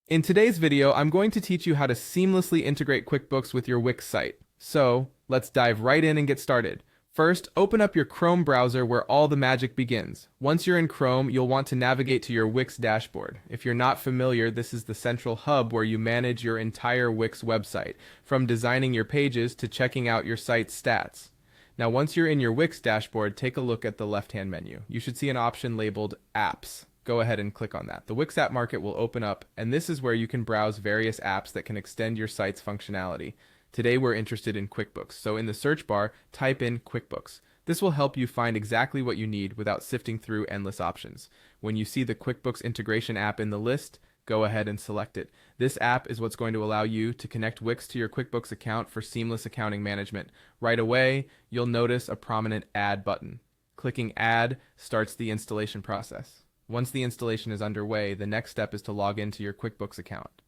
In today's video, I'm going to teach you how to seamlessly integrate QuickBooks with your Wix site. So, let's dive right in and get started. First, open up your Chrome browser where all the magic begins. Once you're in Chrome, you'll want to navigate to your Wix dashboard. If you're not familiar, this is the central hub where you manage your entire Wix website, from designing your pages to checking out your site's stats. Now, once you're in your Wix dashboard, take a look at the left-hand menu. You should see an option labeled Apps. Go ahead and click on that. The Wix App Market will open up, and this is where you can browse various apps that can extend your site's functionality. Today we're interested in QuickBooks, so in the search bar, type in QuickBooks. This will help you find exactly what you need without sifting through endless options. When you see the QuickBooks integration app in the list, go ahead and select it. This app is what's going to allow you to connect Wix to your QuickBooks account for seamless accounting management. Right away, you'll notice a prominent Add button. Clicking Add starts the installation process. Once the installation is underway, the next step is to log into your QuickBooks account.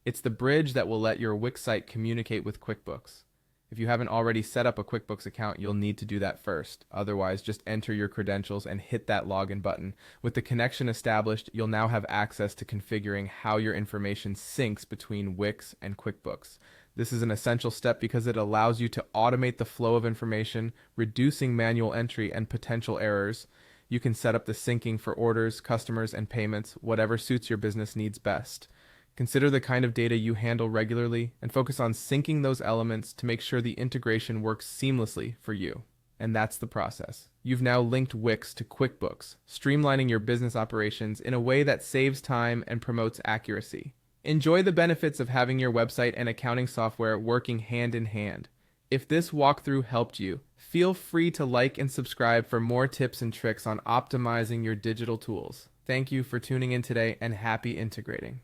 It's the bridge that will let your Wix site communicate with QuickBooks. If you haven't already set up a QuickBooks account, you'll need to do that first. Otherwise, just enter your credentials and hit that login button. With the connection established, you'll now have access to configuring how your information syncs between Wix and QuickBooks. This is an essential step because it allows you to automate the flow of information, reducing manual entry and potential errors. You can set up the syncing for orders, customers, and payments, whatever suits your business needs best. Consider the kind of data you handle regularly and focus on syncing those elements to make sure the integration works seamlessly for you. And that's the process. You've now linked Wix to QuickBooks, streamlining your business operations in a way that saves time and promotes accuracy. Enjoy the benefits of having your website and accounting software working hand in hand. If this walkthrough helped you, feel free to like and subscribe for more tips and tricks on optimizing your digital tools. Thank you for tuning in today and happy integrating.